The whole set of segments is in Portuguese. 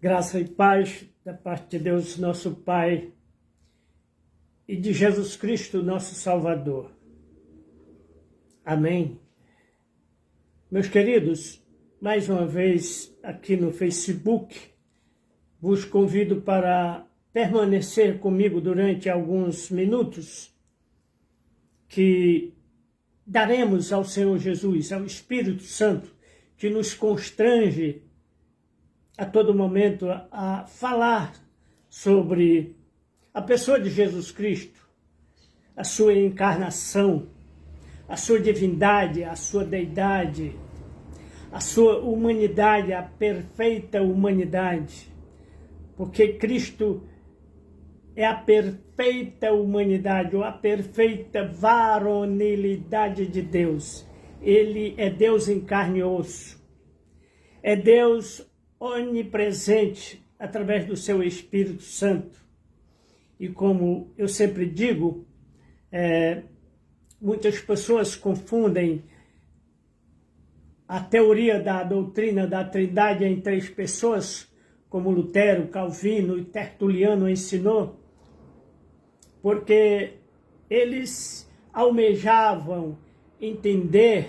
Graça e paz da parte de Deus, nosso Pai, e de Jesus Cristo, nosso Salvador. Amém. Meus queridos, mais uma vez aqui no Facebook, vos convido para permanecer comigo durante alguns minutos, que daremos ao Senhor Jesus, ao Espírito Santo, que nos constrange a todo momento a falar sobre a pessoa de Jesus Cristo, a sua encarnação, a sua divindade, a sua deidade, a sua humanidade, a perfeita humanidade, porque Cristo é a perfeita humanidade, ou a perfeita varonilidade de Deus. Ele é Deus em carne e osso, é Deus onipresente através do seu Espírito Santo. E como eu sempre digo, muitas pessoas confundem a teoria da doutrina da Trindade em três pessoas, como Lutero, Calvino e Tertuliano ensinou, porque eles almejavam entender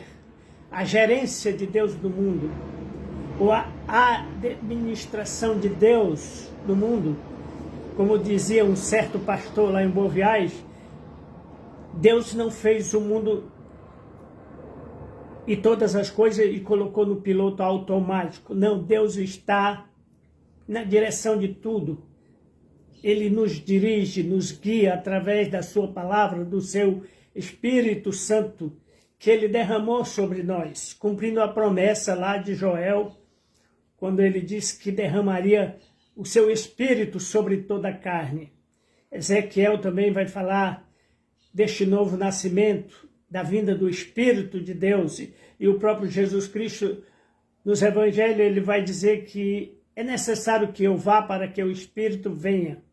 a gerência de Deus no mundo, ou a administração de Deus no mundo. Como dizia um certo pastor lá em Boviais, Deus não fez o mundo e todas as coisas e colocou no piloto automático. Não, Deus está na direção de tudo. Ele nos dirige, nos guia através da sua palavra, do seu Espírito Santo, que ele derramou sobre nós, cumprindo a promessa lá de Joel, quando ele disse que derramaria o seu Espírito sobre toda a carne. Ezequiel também vai falar deste novo nascimento, da vinda do Espírito de Deus, e o próprio Jesus Cristo, nos Evangelhos, ele vai dizer que é necessário que eu vá para que o Espírito venha.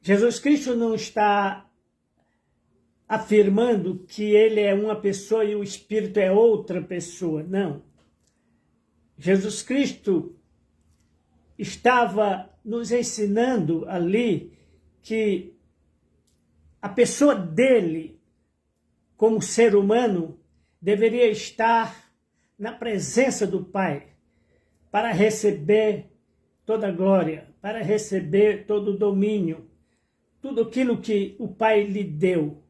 Jesus Cristo não está afirmando que ele é uma pessoa e o Espírito é outra pessoa, não. Jesus Cristo estava nos ensinando ali que a pessoa dele, como ser humano, deveria estar na presença do Pai para receber toda a glória, para receber todo o domínio, tudo aquilo que o Pai lhe deu.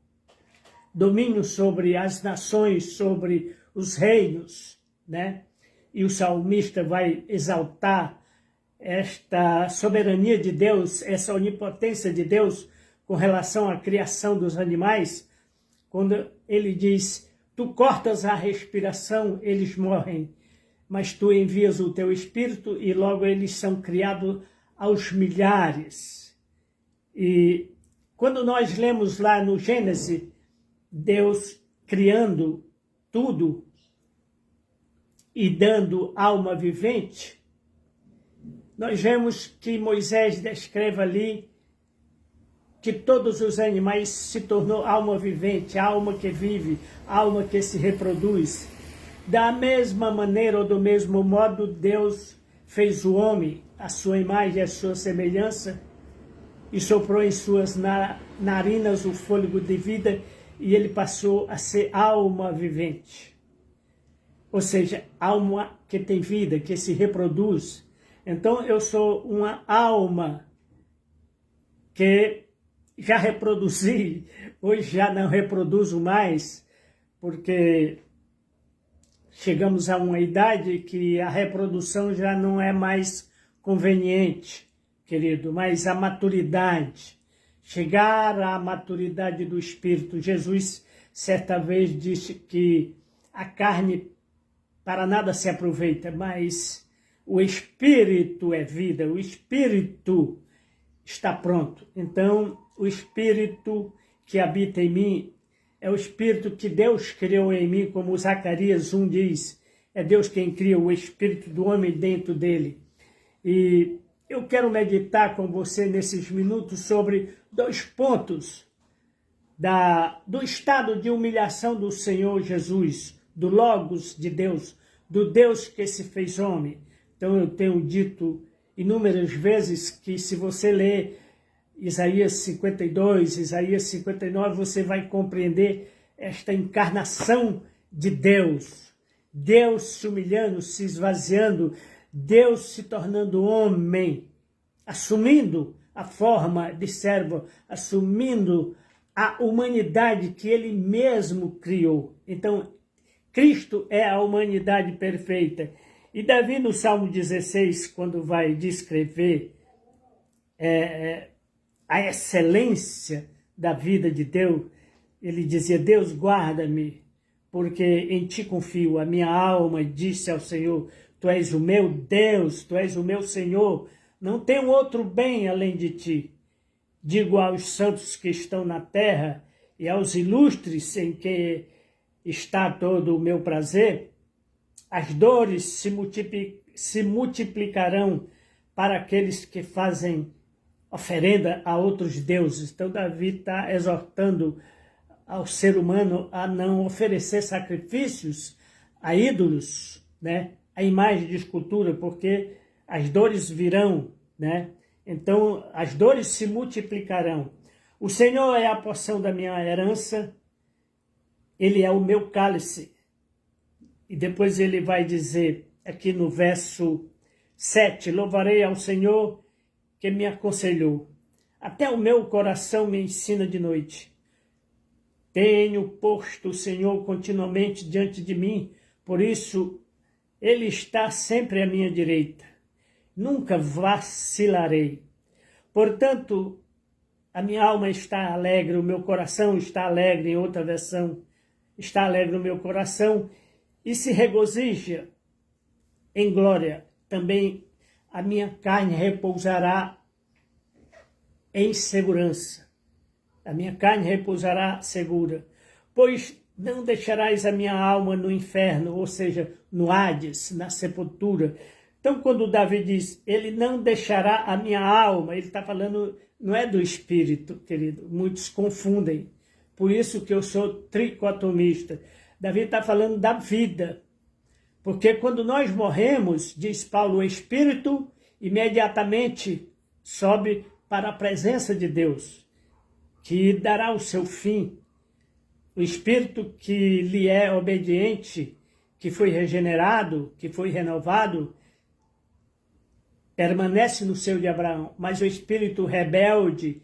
Domínio sobre as nações, sobre os reinos, né? E o salmista vai exaltar esta soberania de Deus, essa onipotência de Deus com relação à criação dos animais, quando ele diz: tu cortas a respiração, eles morrem, mas tu envias o teu Espírito e logo eles são criados aos milhares. E quando nós lemos lá no Gênesis, Deus criando tudo e dando alma vivente, nós vemos que Moisés descreve ali que todos os animais se tornou alma vivente, alma que vive, alma que se reproduz. Da mesma maneira ou do mesmo modo, Deus fez o homem, a sua imagem e a sua semelhança, e soprou em suas narinas o fôlego de vida, e ele passou a ser alma vivente. Ou seja, alma que tem vida, que se reproduz. Então eu sou uma alma que já reproduzi, hoje já não reproduzo mais, porque chegamos a uma idade que a reprodução já não é mais conveniente, querido, mas a maturidade, chegar à maturidade do Espírito. Jesus certa vez disse que a carne para nada se aproveita, mas o Espírito é vida, o Espírito está pronto. Então, o Espírito que habita em mim é o Espírito que Deus criou em mim, como Zacarias 1 diz. É Deus quem cria o Espírito do homem dentro dele. E eu quero meditar com você nesses minutos sobre dois pontos do estado de humilhação do Senhor Jesus, do Logos de Deus, do Deus que se fez homem. Então eu tenho dito inúmeras vezes que, se você ler Isaías 52, Isaías 59, você vai compreender esta encarnação de Deus. Deus se humilhando, se esvaziando, Deus se tornando homem, assumindo a forma de servo, assumindo a humanidade que ele mesmo criou. Então, Cristo é a humanidade perfeita. E Davi, no Salmo 16, quando vai descrever a excelência da vida de Deus, ele dizia: Deus, guarda-me, porque em ti confio. A minha alma disse ao Senhor: tu és o meu Deus, tu és o meu Senhor, não tenho outro bem além de ti. Digo aos santos que estão na terra e aos ilustres em que está todo o meu prazer, as dores se multiplicarão para aqueles que fazem oferenda a outros deuses. Então Davi está exortando ao ser humano a não oferecer sacrifícios a ídolos, né? A imagem de escultura, porque as dores virão, né? Então as dores se multiplicarão. O Senhor é a porção da minha herança, Ele é o meu cálice. E depois ele vai dizer aqui no verso 7, louvarei ao Senhor que me aconselhou. Até o meu coração me ensina de noite. Tenho posto o Senhor continuamente diante de mim, por isso Ele está sempre à minha direita. Nunca vacilarei. Portanto, a minha alma está alegre, o meu coração está alegre, em outra versão, está alegre o meu coração, e se regozija em glória. Também a minha carne repousará em segurança. A minha carne repousará segura. Pois não deixarás a minha alma no inferno, ou seja, no Hades, na sepultura. Então, quando Davi diz, ele não deixará a minha alma, ele está falando, não é do espírito, querido. Muitos confundem. Por isso que eu sou tricotomista. Davi está falando da vida. Porque quando nós morremos, diz Paulo, o espírito imediatamente sobe para a presença de Deus, que dará o seu fim. O espírito que lhe é obediente, que foi regenerado, que foi renovado, permanece no seio de Abraão. Mas o espírito rebelde,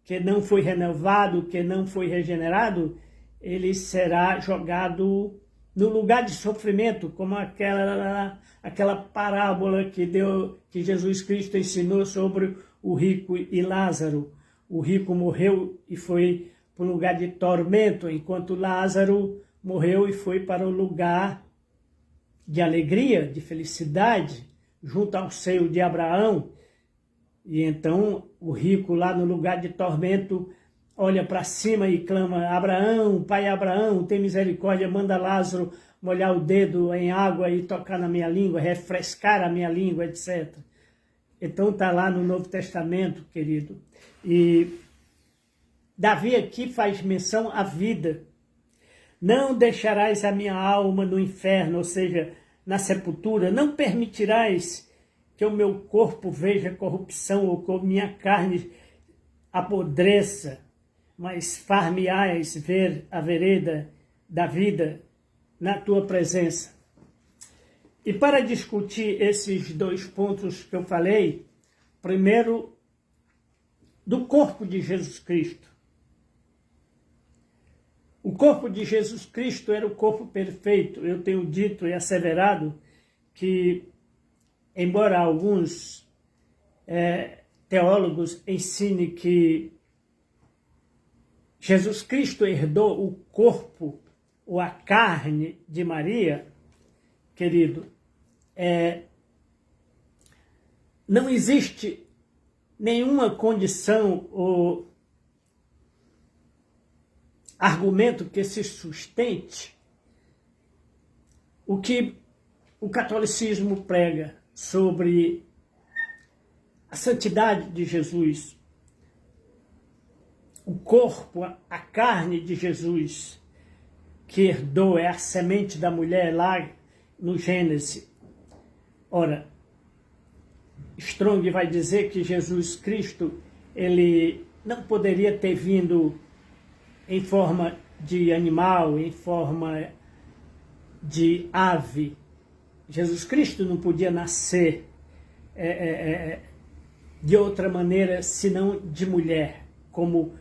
que não foi renovado, que não foi regenerado, ele será jogado no lugar de sofrimento, como aquela parábola que Jesus Cristo ensinou sobre o rico e Lázaro. O rico morreu e foi para o lugar de tormento, enquanto Lázaro morreu e foi para o lugar de alegria, de felicidade, junto ao seio de Abraão. E então o rico lá no lugar de tormento olha para cima e clama: Abraão, pai Abraão, tem misericórdia, manda Lázaro molhar o dedo em água e tocar na minha língua, refrescar a minha língua, etc. Então está lá no Novo Testamento, querido. E Davi aqui faz menção à vida. Não deixarás a minha alma no inferno, ou seja, na sepultura. Não permitirás que o meu corpo veja corrupção ou que minha carne apodreça, mas far-me-ás ver a vereda da vida na tua presença. E para discutir esses dois pontos que eu falei, primeiro, do corpo de Jesus Cristo. O corpo de Jesus Cristo era o corpo perfeito. Eu tenho dito e asseverado que, embora alguns teólogos ensinem que Jesus Cristo herdou o corpo ou a carne de Maria, querido, não existe nenhuma condição ou argumento que se sustente o que o catolicismo prega sobre a santidade de Jesus, o corpo, a carne de Jesus, que herdou, é a semente da mulher lá no Gênesis. Ora, Strong vai dizer que Jesus Cristo, ele não poderia ter vindo em forma de animal, em forma de ave. Jesus Cristo não podia nascer de outra maneira senão de mulher, como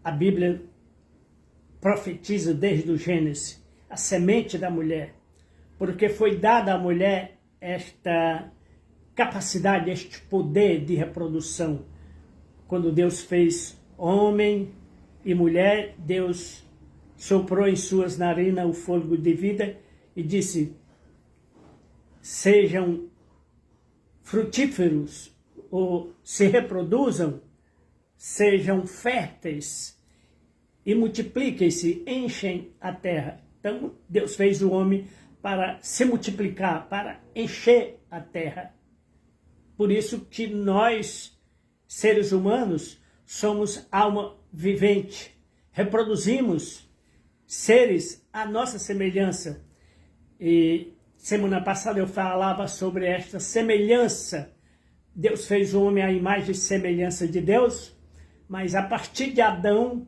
a Bíblia profetiza desde o Gênesis, a semente da mulher, porque foi dada à mulher esta capacidade, este poder de reprodução. Quando Deus fez homem e mulher, Deus soprou em suas narinas o fôlego de vida e disse: sejam frutíferos, ou se reproduzam, sejam férteis e multipliquem-se, enchem a terra. Então, Deus fez o homem para se multiplicar, para encher a terra. Por isso que nós, seres humanos, somos alma vivente, reproduzimos seres à nossa semelhança. E semana passada eu falava sobre esta semelhança. Deus fez o homem à imagem e semelhança de Deus, mas a partir de Adão,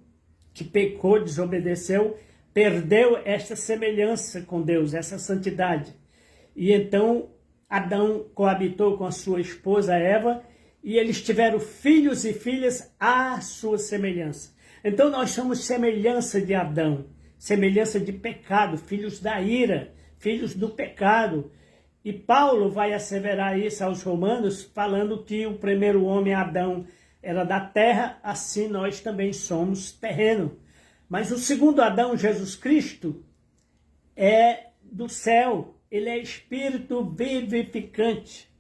que pecou, desobedeceu, perdeu esta semelhança com Deus, essa santidade. E então Adão coabitou com a sua esposa Eva, e eles tiveram filhos e filhas à sua semelhança. Então nós somos semelhança de Adão, semelhança de pecado, filhos da ira, filhos do pecado. E Paulo vai asseverar isso aos romanos, falando que o primeiro homem, Adão, era da terra, assim nós também somos terreno. Mas o segundo Adão, Jesus Cristo, é do céu, ele é espírito vivificante.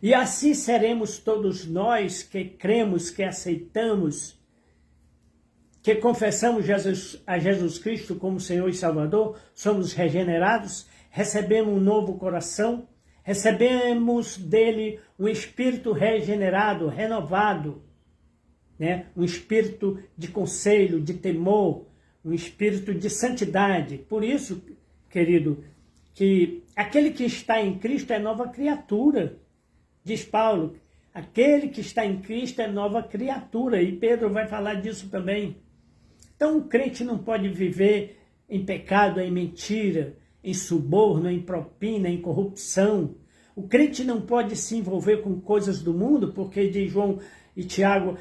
E assim seremos todos nós que cremos, que aceitamos, que confessamos a Jesus Cristo como Senhor e Salvador, somos regenerados, recebemos um novo coração, recebemos dele um espírito regenerado, renovado, né? Um espírito de conselho, de temor, um espírito de santidade. Por isso, querido, que aquele que está em Cristo é nova criatura. Diz Paulo, aquele que está em Cristo é nova criatura. E Pedro vai falar disso também. Então o crente não pode viver em pecado, em mentira, em suborno, em propina, em corrupção. O crente não pode se envolver com coisas do mundo, porque diz João e Tiago,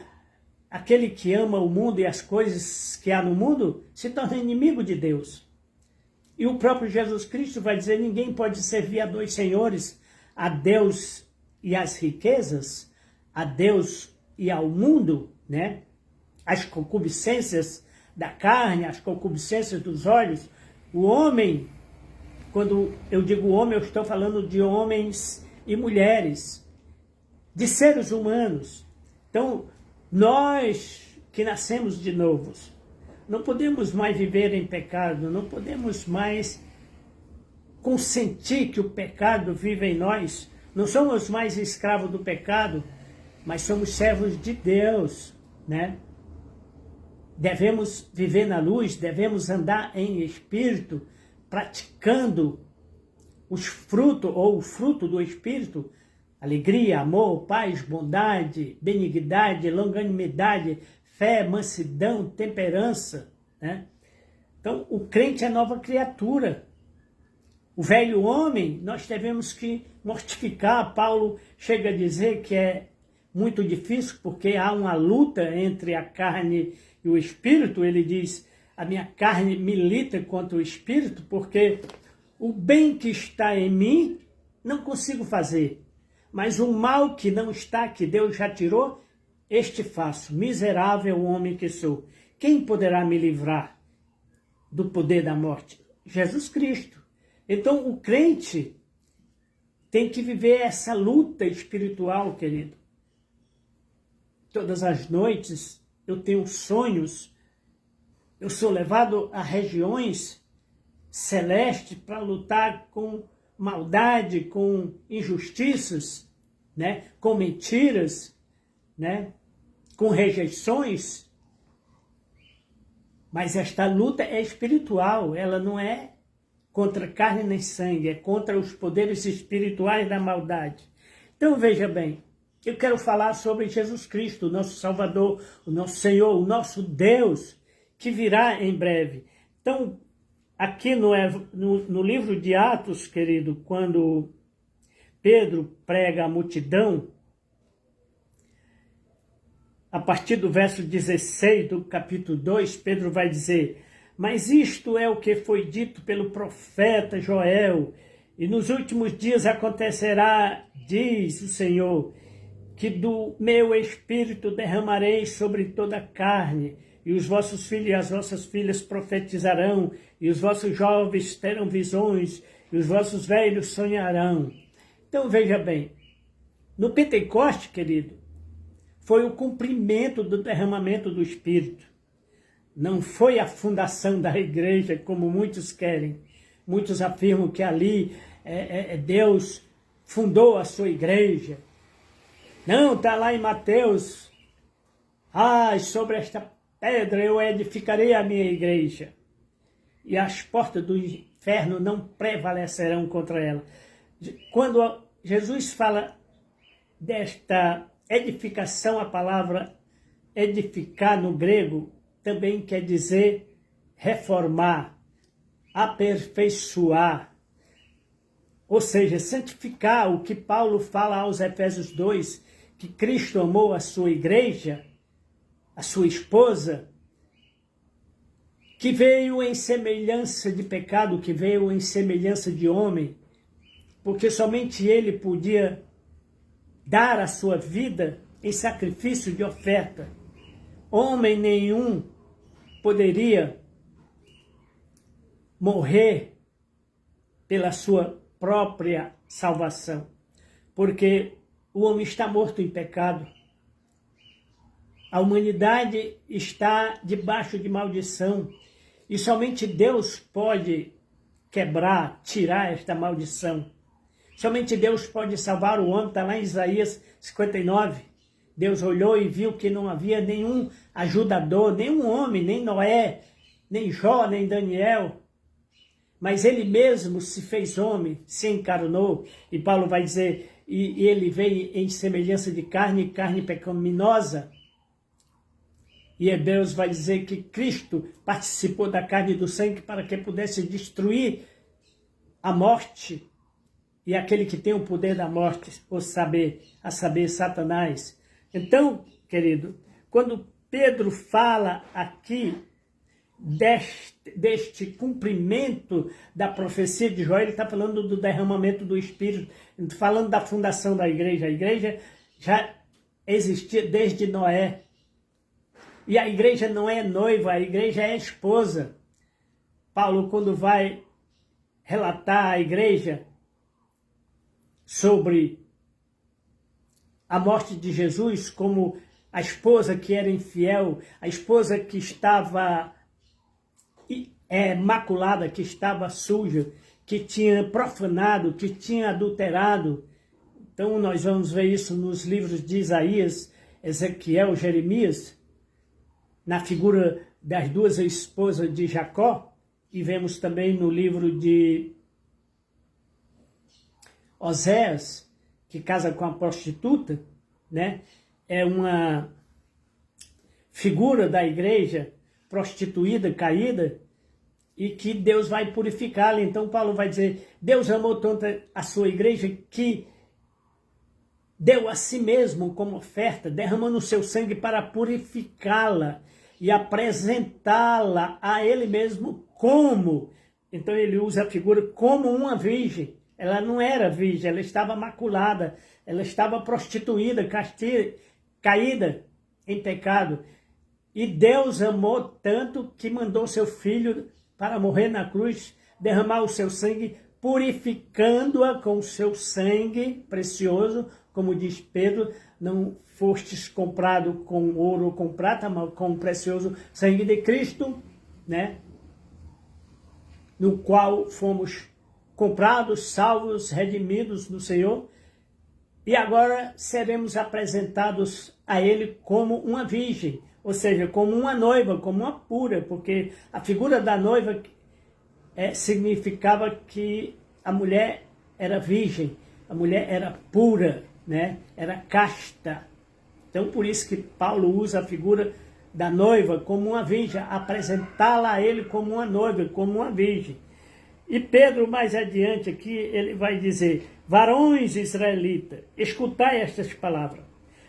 aquele que ama o mundo e as coisas que há no mundo se torna inimigo de Deus. E o próprio Jesus Cristo vai dizer, ninguém pode servir a dois senhores, a Deus e às riquezas, a Deus e ao mundo, né? As concupiscências da carne, as concupiscências dos olhos. O homem, quando eu digo homem, eu estou falando de homens e mulheres, de seres humanos. Então, nós que nascemos de novos, não podemos mais viver em pecado, não podemos mais consentir que o pecado vive em nós. Não somos mais escravos do pecado, mas somos servos de Deus, né? Devemos viver na luz, devemos andar em espírito, praticando os frutos, ou o fruto do espírito, alegria, amor, paz, bondade, benignidade, longanimidade, fé, mansidão, temperança, né? Então, o crente é nova criatura. O velho homem, nós devemos que mortificar. Paulo chega a dizer que é muito difícil, porque há uma luta entre a carne e o espírito. Ele diz, a minha carne milita contra o espírito, porque o bem que está em mim não consigo fazer, mas o mal que não está, que Deus já tirou, este faço. Miserável homem que sou. Quem poderá me livrar do poder da morte? Jesus Cristo. Então, o crente tem que viver essa luta espiritual, querido. Todas as noites eu tenho sonhos, eu sou levado a regiões celestes para lutar com maldade, com injustiças, né? Com mentiras, né? Com rejeições. Mas esta luta é espiritual, ela não é contra carne nem sangue, é contra os poderes espirituais da maldade. Então veja bem, eu quero falar sobre Jesus Cristo, o nosso Salvador, o nosso Senhor, o nosso Deus, que virá em breve. Então, aqui no livro de Atos, querido, quando Pedro prega a multidão, a partir do verso 16 do capítulo 2, Pedro vai dizer: mas isto é o que foi dito pelo profeta Joel, e nos últimos dias acontecerá, diz o Senhor, que do meu espírito derramarei sobre toda a carne, e os vossos filhos e as vossas filhas profetizarão, e os vossos jovens terão visões, e os vossos velhos sonharão. Então veja bem, no Pentecoste, querido, foi o cumprimento do derramamento do Espírito. Não foi a fundação da igreja, como muitos querem. Muitos afirmam que ali Deus fundou a sua igreja. Não, está lá em Mateus. Sobre esta pedra eu edificarei a minha igreja, e as portas do inferno não prevalecerão contra ela. Quando Jesus fala desta edificação, a palavra edificar no grego também quer dizer reformar, aperfeiçoar, ou seja, santificar. O que Paulo fala aos Efésios 2, que Cristo amou a sua igreja, a sua esposa, que veio em semelhança de pecado, que veio em semelhança de homem, porque somente ele podia dar a sua vida em sacrifício de oferta. Homem nenhum poderia morrer pela sua própria salvação, porque o homem está morto em pecado. A humanidade está debaixo de maldição, e somente Deus pode quebrar, tirar esta maldição. Somente Deus pode salvar o homem. Está lá em Isaías 59. Deus olhou e viu que não havia nenhum ajudador, nenhum homem, nem Noé, nem Jó, nem Daniel. Mas ele mesmo se fez homem, se encarnou. E Paulo vai dizer, e ele veio em semelhança de carne, carne pecaminosa. E Hebreus vai dizer que Cristo participou da carne e do sangue para que pudesse destruir a morte e aquele que tem o poder da morte, a saber, Satanás. Então, querido, quando Pedro fala aqui deste cumprimento da profecia de Joel, ele está falando do derramamento do Espírito, falando da fundação da igreja. A igreja já existia desde Noé. E a igreja não é noiva, a igreja é esposa. Paulo, quando vai relatar à igreja sobre a morte de Jesus, como a esposa que era infiel, a esposa que estava maculada, que estava suja, que tinha profanado, que tinha adulterado. Então nós vamos ver isso nos livros de Isaías, Ezequiel, Jeremias, na figura das duas esposas de Jacó, e vemos também no livro de Oséias, que casa com a prostituta, né? É uma figura da igreja prostituída, caída, e que Deus vai purificá-la. Então Paulo vai dizer, Deus amou tanto a sua igreja que deu a si mesmo como oferta, derramando o seu sangue para purificá-la e apresentá-la a ele mesmo como. Então ele usa a figura como uma virgem. Ela não era virgem, ela estava maculada, ela estava prostituída, caída em pecado. E Deus amou tanto que mandou seu filho para morrer na cruz, derramar o seu sangue, purificando-a com o seu sangue precioso, como diz Pedro, não fostes comprado com ouro ou com prata, mas com o precioso sangue de Cristo, né? No qual fomos comprados, salvos, redimidos no Senhor, e agora seremos apresentados a Ele como uma virgem, ou seja, como uma noiva, como uma pura, porque a figura da noiva significava que a mulher era virgem, a mulher era pura, né, era casta. Então, por isso que Paulo usa a figura da noiva como uma virgem, apresentá-la a ele como uma noiva, como uma virgem. E Pedro, mais adiante aqui, ele vai dizer: varões israelitas, escutai estas palavras.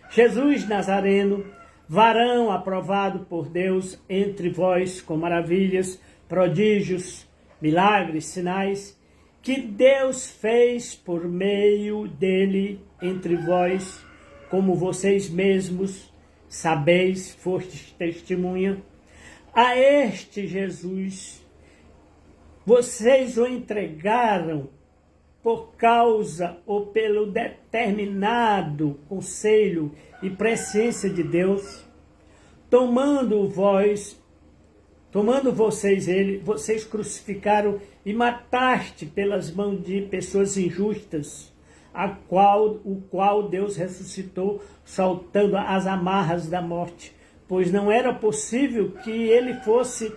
Jesus Nazareno, varão aprovado por Deus entre vós com maravilhas, prodígios, milagres, sinais, que Deus fez por meio dele entre vós, como vocês mesmos sabeis, fostes testemunha. A este Jesus vocês o entregaram por causa ou pelo determinado conselho e presciência de Deus, tomando vocês ele, vocês crucificaram e mataste pelas mãos de pessoas injustas, o qual Deus ressuscitou, soltando as amarras da morte, pois não era possível que ele fosse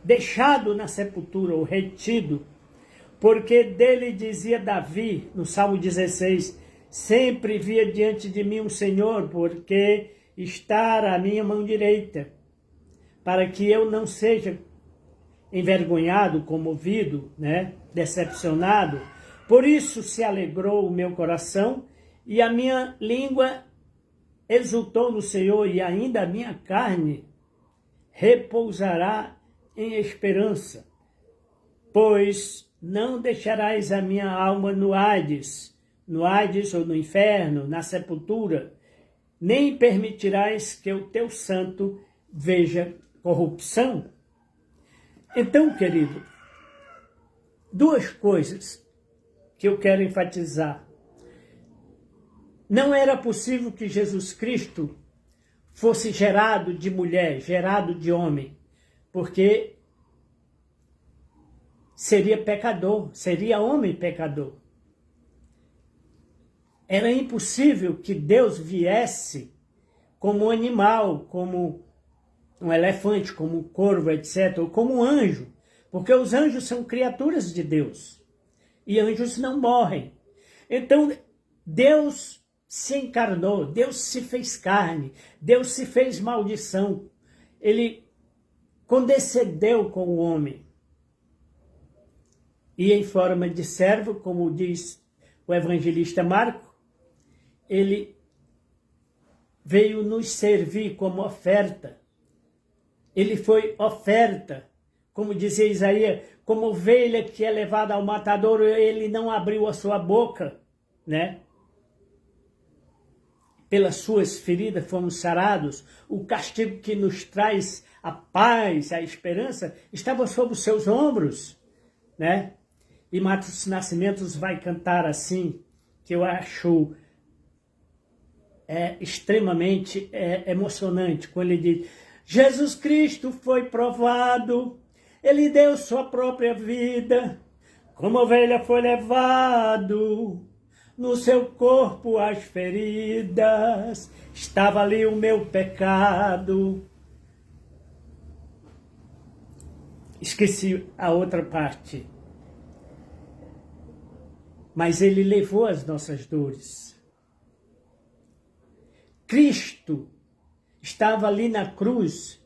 deixado na sepultura ou retido, porque dele dizia Davi, no Salmo 16, sempre via diante de mim um Senhor, porque está à minha mão direita, para que eu não seja envergonhado, comovido, né, decepcionado. Por isso se alegrou o meu coração, e a minha língua exultou no Senhor, e ainda a minha carne repousará em esperança, pois não deixarás a minha alma no Hades ou no inferno, na sepultura, nem permitirás que o teu santo veja corrupção. Então, querido, duas coisas que eu quero enfatizar. Não era possível que Jesus Cristo fosse gerado de mulher, gerado de homem, porque seria pecador, seria homem pecador. Era impossível que Deus viesse como um animal, como um elefante, como um corvo, etc., ou como um anjo, porque os anjos são criaturas de Deus, e anjos não morrem. Então, Deus se encarnou, Deus se fez carne, Deus se fez maldição, ele condescendeu com o homem. E em forma de servo, como diz o evangelista Marco, ele veio nos servir como oferta. Ele foi oferta, como dizia Isaías, como ovelha que é levada ao matadouro, ele não abriu a sua boca, né? Pelas suas feridas fomos sarados. O castigo que nos traz a paz, a esperança, estava sobre os seus ombros, né? E Matos Nascimentos vai cantar assim, que eu acho extremamente emocionante, quando ele diz: Jesus Cristo foi provado, ele deu sua própria vida, como ovelha foi levado, no seu corpo as feridas, estava ali o meu pecado. Esqueci a outra parte. Mas ele levou as nossas dores. Cristo estava ali na cruz,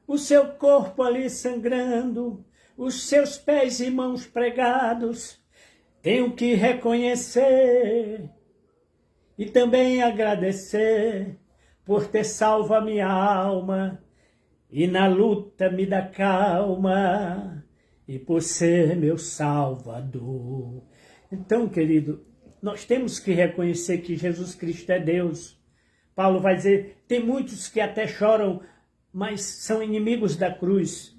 o seu corpo ali sangrando, os seus pés e mãos pregados. Tenho que reconhecer e também agradecer por ter salvo a minha alma e na luta me dá calma e por ser meu Salvador. Então, querido, nós temos que reconhecer que Jesus Cristo é Deus. Paulo vai dizer, tem muitos que até choram, mas são inimigos da cruz.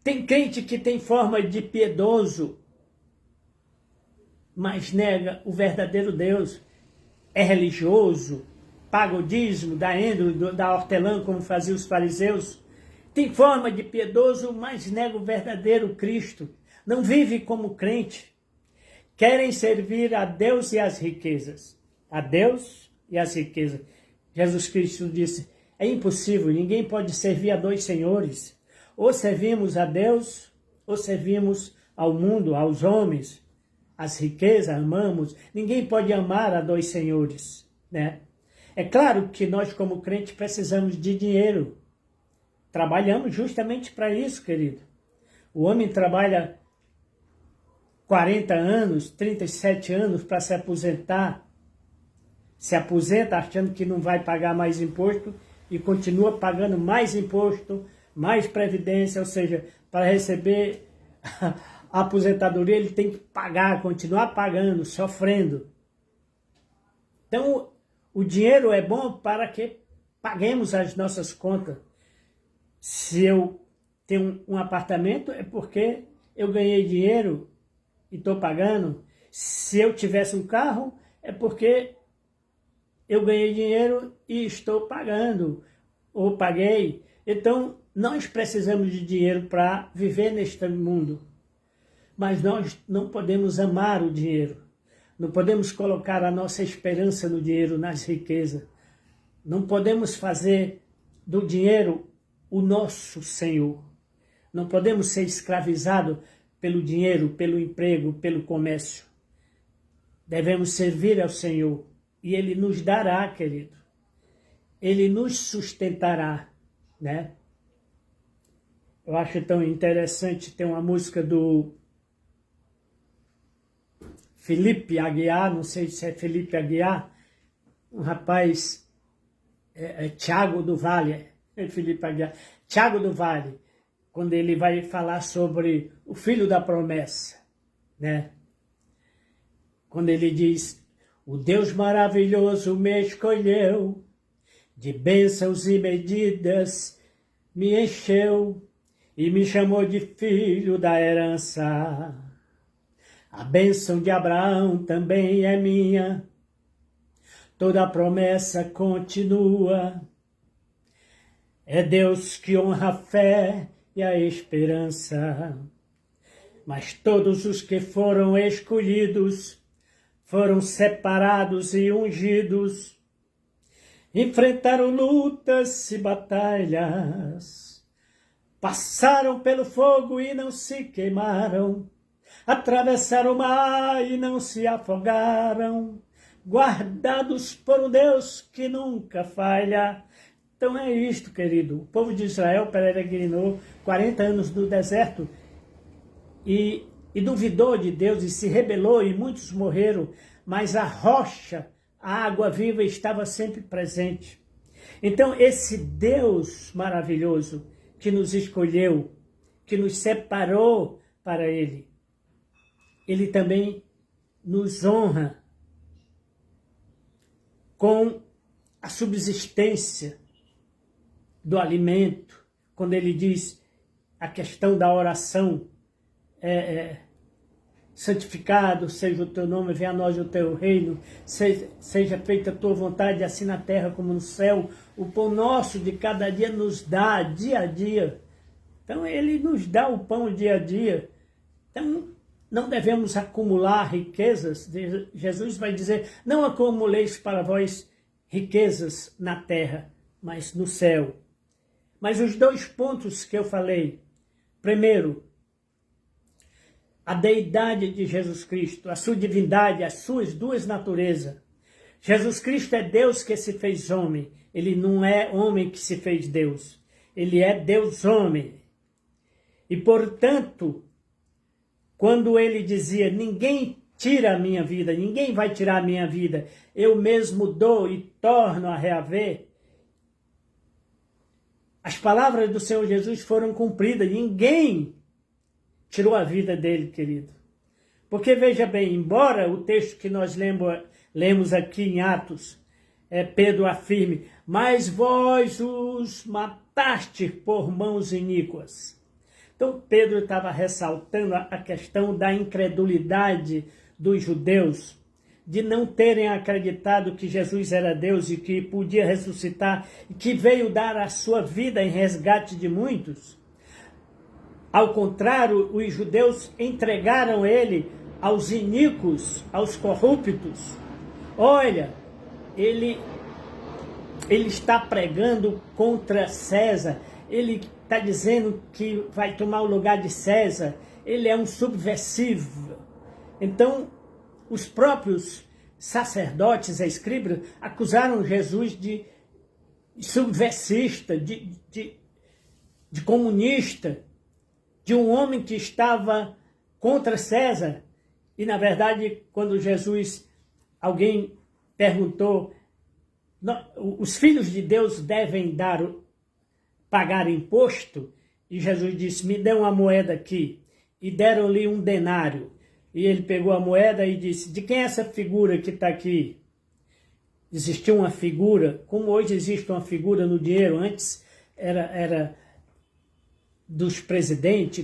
Tem crente que tem forma de piedoso, mas nega o verdadeiro Deus. É religioso, paga o dízimo, dá endo, dá hortelã, como faziam os fariseus. Tem forma de piedoso, mas nega o verdadeiro Cristo. Não vive como crente. Querem servir a Deus e as riquezas. A Deus e as riquezas. Jesus Cristo disse, é impossível, ninguém pode servir a dois senhores. Ou servimos a Deus, ou servimos ao mundo, aos homens, as riquezas, amamos. Ninguém pode amar a dois senhores, né? É claro que nós, como crentes, precisamos de dinheiro. Trabalhamos justamente para isso, querido. O homem trabalha 40 anos, 37 anos para se aposentar. Se aposenta achando que não vai pagar mais imposto e continua pagando mais imposto, mais previdência, ou seja, para receber a aposentadoria ele tem que pagar, continuar pagando, sofrendo. Então, o dinheiro é bom para que paguemos as nossas contas. Se eu tenho um apartamento, é porque eu ganhei dinheiro e estou pagando. Se eu tivesse um carro, é porque eu ganhei dinheiro e estou pagando, ou paguei. Então, nós precisamos de dinheiro para viver neste mundo. Mas nós não podemos amar o dinheiro. Não podemos colocar a nossa esperança no dinheiro, nas riquezas. Não podemos fazer do dinheiro o nosso Senhor. Não podemos ser escravizados pelo dinheiro, pelo emprego, pelo comércio. Devemos servir ao Senhor. E Ele nos dará, querido. Ele nos sustentará, né? Eu acho tão interessante, tem uma música do Felipe Aguiar, não sei se é Felipe Aguiar, um rapaz, Tiago do Vale, Felipe Aguiar, Tiago do Vale, quando ele vai falar sobre o filho da promessa, né? Quando ele diz, o Deus maravilhoso me escolheu, de bênçãos e medidas me encheu, e me chamou de filho da herança. A bênção de Abraão também é minha, toda a promessa continua. É Deus que honra a fé e a esperança. Mas todos os que foram escolhidos, foram separados e ungidos, enfrentaram lutas e batalhas, passaram pelo fogo e não se queimaram, atravessaram o mar e não se afogaram, guardados por um Deus que nunca falha. Então é isto, querido. O povo de Israel peregrinou 40 anos no deserto e duvidou de Deus e se rebelou e muitos morreram, mas a rocha, a água viva estava sempre presente. Então esse Deus maravilhoso que nos escolheu, que nos separou para Ele, Ele também nos honra com a subsistência do alimento. Quando Ele diz a questão da oração, santificado seja o teu nome, venha a nós o teu reino, seja feita a tua vontade, assim na terra como no céu. O pão nosso de cada dia nos dá, dia a dia. Então Ele nos dá o pão dia a dia. Então não devemos acumular riquezas. Jesus vai dizer, não acumuleis para vós riquezas na terra, mas no céu. Mas os dois pontos que eu falei, primeiro, a deidade de Jesus Cristo, a sua divindade, as suas duas naturezas. Jesus Cristo é Deus que se fez homem. Ele não é homem que se fez Deus. Ele é Deus homem. E, portanto, quando ele dizia, ninguém tira a minha vida, ninguém vai tirar a minha vida, eu mesmo dou e torno a reaver, as palavras do Senhor Jesus foram cumpridas. Ninguém tirou a vida dele, querido. Porque, veja bem, embora o texto que nós lemos aqui em Atos, Pedro afirme, mas vós os mataste por mãos iníquas. Então, Pedro estava ressaltando a questão da incredulidade dos judeus, de não terem acreditado que Jesus era Deus e que podia ressuscitar, e que veio dar a sua vida em resgate de muitos. Ao contrário, os judeus entregaram ele aos iníquos, aos corruptos. Olha, ele está pregando contra César, ele está dizendo que vai tomar o lugar de César, ele é um subversivo. Então, os próprios sacerdotes, escribas, acusaram Jesus de subversista, de comunista, de um homem que estava contra César. E, na verdade, quando alguém perguntou, os filhos de Deus devem pagar imposto? E Jesus disse, me dê uma moeda aqui. E deram-lhe um denário. E ele pegou a moeda e disse, de quem é essa figura que está aqui? Existia uma figura, como hoje existe uma figura no dinheiro, antes era dos presidentes,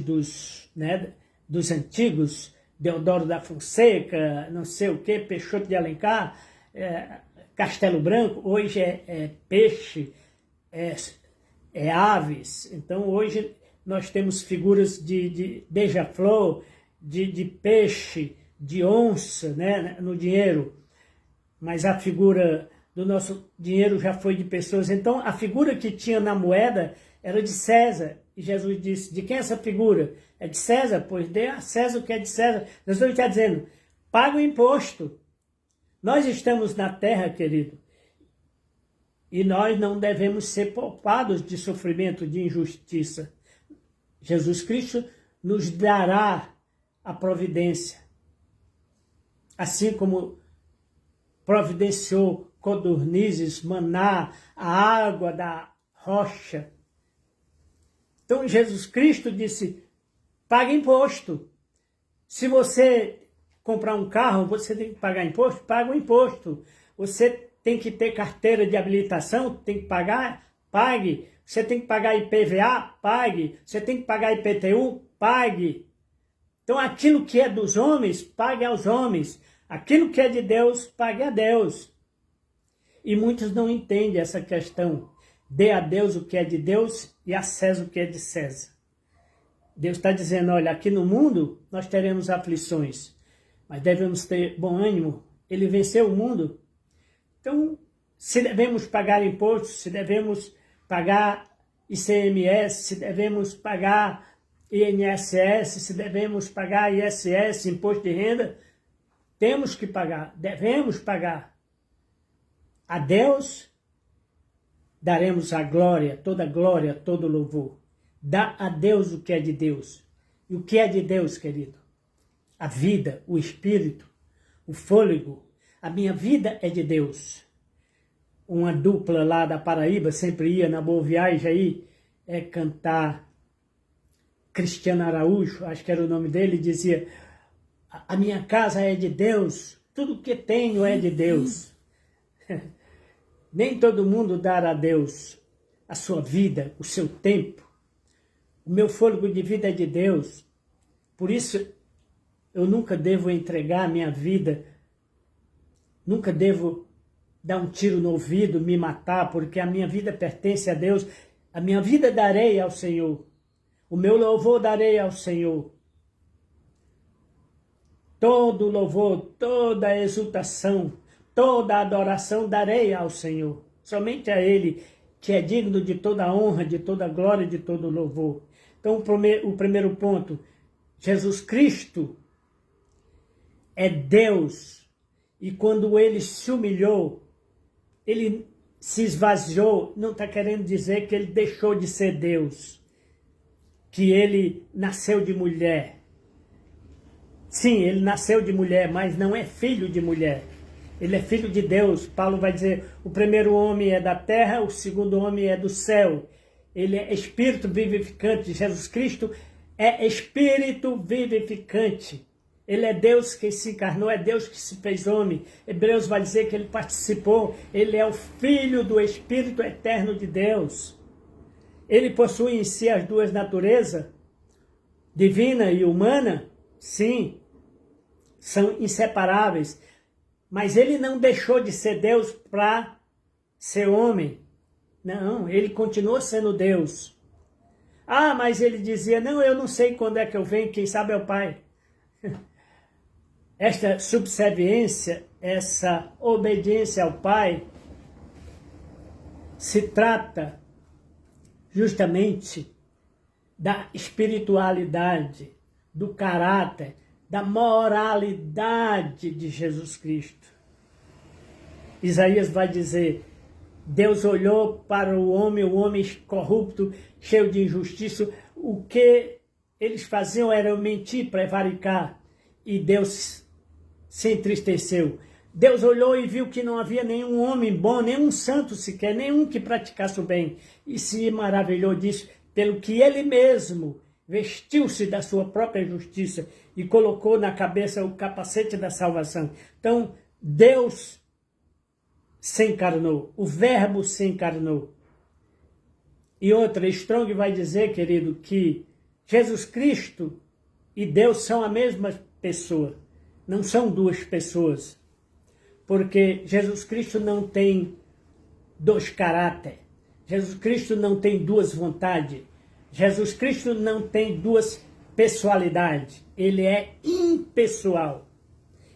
dos antigos, Deodoro da Fonseca, não sei o que, Peixoto de Alencar, Castelo Branco, hoje é peixe, é aves. Então hoje nós temos figuras de beija-flor, de peixe, de onça, né, no dinheiro. Mas a figura do nosso dinheiro já foi de pessoas. Então a figura que tinha na moeda era de César. E Jesus disse, de quem é essa figura? É de César? Pois dê a César o que é de César. Jesus está dizendo, paga o imposto. Nós estamos na terra, querido, e nós não devemos ser poupados de sofrimento, de injustiça. Jesus Cristo nos dará a providência. Assim como providenciou codornizes, maná, a água da rocha. Então Jesus Cristo disse, paga imposto. Se você comprar um carro, você tem que pagar imposto? Paga o imposto. Você tem que ter carteira de habilitação? Tem que pagar? Pague. Você tem que pagar IPVA? Pague. Você tem que pagar IPTU? Pague. Então aquilo que é dos homens, pague aos homens. Aquilo que é de Deus, pague a Deus. E muitos não entendem essa questão. Dê a Deus o que é de Deus e a César o que é de César. Deus está dizendo, olha, aqui no mundo nós teremos aflições, mas devemos ter bom ânimo. Ele venceu o mundo. Então, se devemos pagar impostos, se devemos pagar ICMS, se devemos pagar INSS, se devemos pagar ISS, Imposto de Renda, temos que pagar, devemos pagar. A Deus daremos a glória, todo louvor. Dá a Deus o que é de Deus. E o que é de Deus, querido? A vida, o espírito, o fôlego. A minha vida é de Deus. Uma dupla lá da Paraíba sempre ia na Boa Viagem aí cantar. Cristiano Araújo, acho que era o nome dele, dizia, a minha casa é de Deus, tudo que tenho é de Deus. Nem todo mundo dará a Deus a sua vida, o seu tempo. O meu fôlego de vida é de Deus. Por isso, eu nunca devo entregar a minha vida, nunca devo dar um tiro no ouvido, me matar, porque a minha vida pertence a Deus. A minha vida darei ao Senhor. O meu louvor darei ao Senhor. Todo louvor, toda exultação, toda adoração darei ao Senhor. Somente a Ele, que é digno de toda honra, de toda glória, de todo louvor. Então, o primeiro ponto, Jesus Cristo é Deus. E quando Ele se humilhou, Ele se esvaziou, não está querendo dizer que Ele deixou de ser Deus. Que Ele nasceu de mulher. Sim, Ele nasceu de mulher, mas não é filho de mulher. Ele é filho de Deus. Paulo vai dizer, o primeiro homem é da terra, o segundo homem é do céu. Ele é espírito vivificante. Jesus Cristo é espírito vivificante. Ele é Deus que se encarnou, é Deus que se fez homem. Hebreus vai dizer que ele participou. Ele é o Filho do Espírito eterno de Deus. Ele possui em si as duas naturezas, divina e humana, sim, são inseparáveis. Mas ele não deixou de ser Deus para ser homem. Não, ele continuou sendo Deus. Ah, mas ele dizia, não, eu não sei quando é que eu venho, quem sabe é o Pai. Esta subserviência, essa obediência ao Pai, se trata justamente da espiritualidade, do caráter, da moralidade de Jesus Cristo. Isaías vai dizer, Deus olhou para o homem corrupto, cheio de injustiça, o que eles faziam era mentir, prevaricar, e Deus se entristeceu. Deus olhou e viu que não havia nenhum homem bom, nenhum santo sequer, nenhum que praticasse o bem, e se maravilhou disso, pelo que ele mesmo vestiu-se da sua própria justiça e colocou na cabeça o capacete da salvação. Então, Deus se encarnou, o Verbo se encarnou. E outra, Strong vai dizer, querido, que Jesus Cristo e Deus são a mesma pessoa, não são duas pessoas, porque Jesus Cristo não tem dois caráteres, Jesus Cristo não tem duas vontades, Jesus Cristo não tem duas personalidades, ele é impessoal,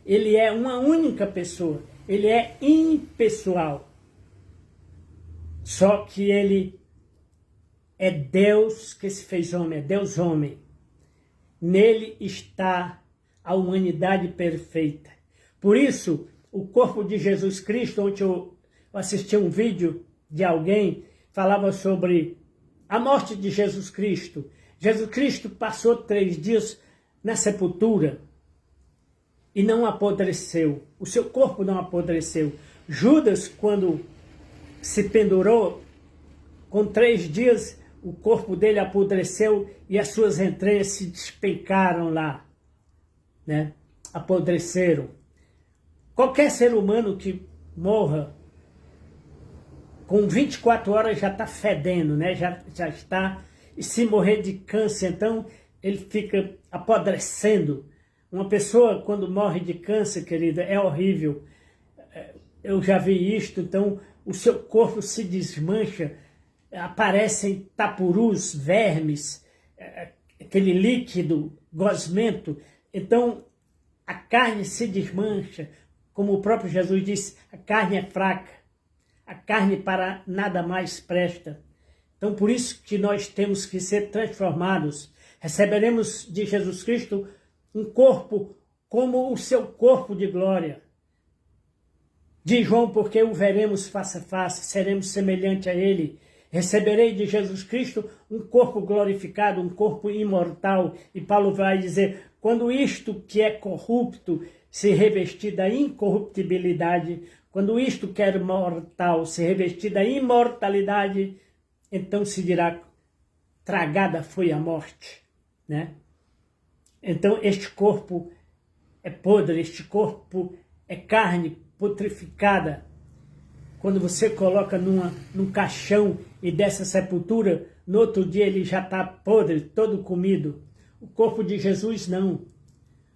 ele é uma única pessoa, ele é impessoal, só que ele é Deus que se fez homem, é Deus homem. Nele está a humanidade perfeita. Por isso, o corpo de Jesus Cristo, onde eu assisti um vídeo de alguém, falava sobre a morte de Jesus Cristo. Jesus Cristo passou 3 dias na sepultura e não apodreceu. O seu corpo não apodreceu. Judas, quando se pendurou, com 3 dias o corpo dele apodreceu e as suas entranhas se despencaram lá, né? Apodreceram. Qualquer ser humano que morra, com 24 horas já está fedendo, né? Já está, e se morrer de câncer, então ele fica apodrecendo. Uma pessoa, quando morre de câncer, querida, é horrível. Eu já vi isto, então o seu corpo se desmancha, aparecem tapurus, vermes, aquele líquido gosmento. Então, a carne se desmancha, como o próprio Jesus disse, a carne é fraca, a carne para nada mais presta. Então, por isso que nós temos que ser transformados. Receberemos de Jesus Cristo um corpo como o seu corpo de glória. Diz João, porque o veremos face a face, seremos semelhante a ele. Receberei de Jesus Cristo um corpo glorificado, um corpo imortal. E Paulo vai dizer, quando isto que é corrupto se revestir da incorruptibilidade, quando isto que é mortal se revestir da imortalidade, então se dirá, tragada foi a morte, né? Então este corpo é podre, este corpo é carne putrificada. Quando você coloca num caixão e dessa sepultura, no outro dia ele já está podre, todo comido. O corpo de Jesus não,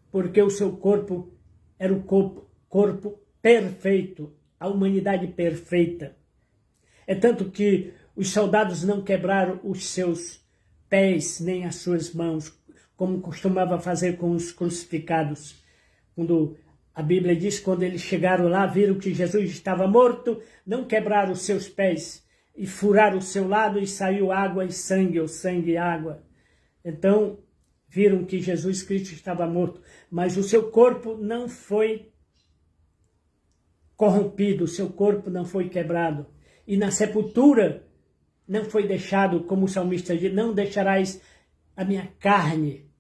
porque o seu corpo era o corpo perfeito, a humanidade perfeita. É tanto que os soldados não quebraram os seus pés nem as suas mãos, como costumava fazer com os crucificados. Quando a Bíblia diz, quando eles chegaram lá, viram que Jesus estava morto, não quebraram os seus pés e furaram o seu lado e saiu água e sangue, ou sangue e água. Então, viram que Jesus Cristo estava morto, mas o seu corpo não foi corrompido, o seu corpo não foi quebrado. E na sepultura não foi deixado, como o salmista diz, não deixarás a minha carne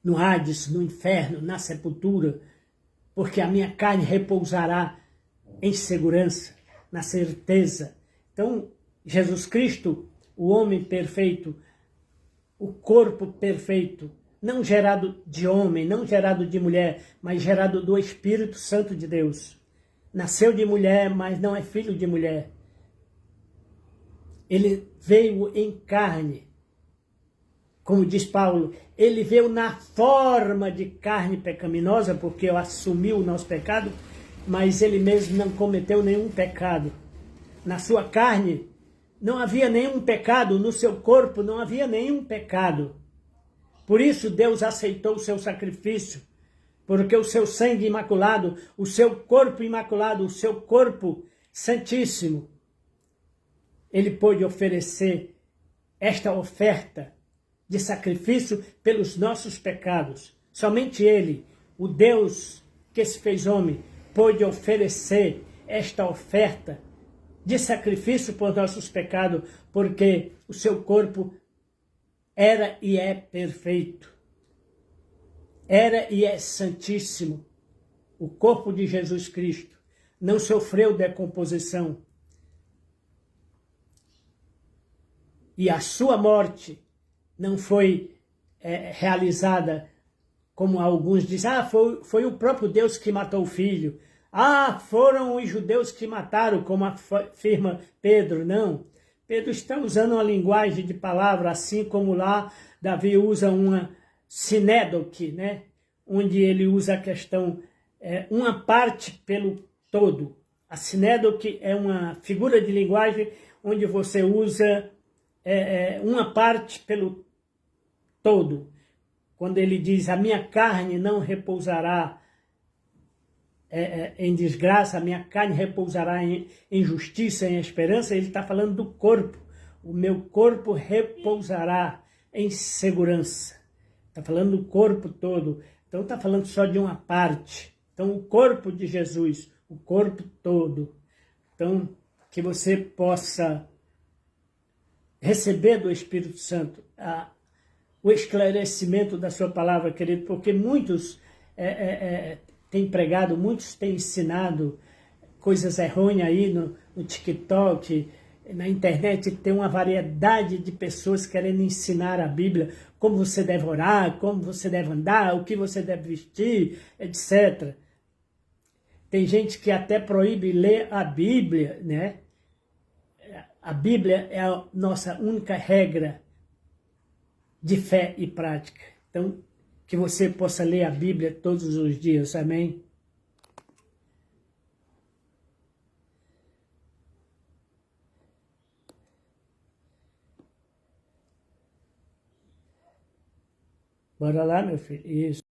no Hades, no inferno, na sepultura, porque a minha carne repousará em segurança, na certeza. Então, Jesus Cristo, o homem perfeito, o corpo perfeito, não gerado de homem, não gerado de mulher, mas gerado do Espírito Santo de Deus. Nasceu de mulher, mas não é filho de mulher. Ele veio em carne. Como diz Paulo, ele veio na forma de carne pecaminosa, porque assumiu o nosso pecado, mas ele mesmo não cometeu nenhum pecado. Na sua carne não havia nenhum pecado, no seu corpo não havia nenhum pecado. Por isso Deus aceitou o seu sacrifício, porque o seu sangue imaculado, o seu corpo imaculado, o seu corpo santíssimo, ele pôde oferecer esta oferta de sacrifício pelos nossos pecados. Somente Ele, o Deus que se fez homem, pôde oferecer esta oferta de sacrifício por nossos pecados, porque o seu corpo era e é perfeito. Era e é santíssimo. O corpo de Jesus Cristo não sofreu decomposição. E a sua morte não foi realizada como alguns dizem, foi o próprio Deus que matou o filho. Foram os judeus que mataram, como afirma Pedro. Não. Pedro está usando uma linguagem de palavra, assim como lá Davi usa uma sinédoque, né? Onde ele usa a questão, uma parte pelo todo. A sinédoque é uma figura de linguagem onde você usa uma parte pelo todo. Quando ele diz, a minha carne não repousará em desgraça, a minha carne repousará em justiça, em esperança, ele está falando do corpo. O meu corpo repousará em segurança. Está falando do corpo todo. Então está falando só de uma parte. Então o corpo de Jesus, o corpo todo. Então que você possa receber do Espírito Santo o esclarecimento da sua palavra, querido, porque muitos têm pregado, muitos têm ensinado coisas errôneas aí no TikTok, na internet, tem uma variedade de pessoas querendo ensinar a Bíblia, como você deve orar, como você deve andar, o que você deve vestir, etc. Tem gente que até proíbe ler a Bíblia, né? A Bíblia é a nossa única regra de fé e prática. Então, que você possa ler a Bíblia todos os dias, amém? Bora lá, meu filho. Isso.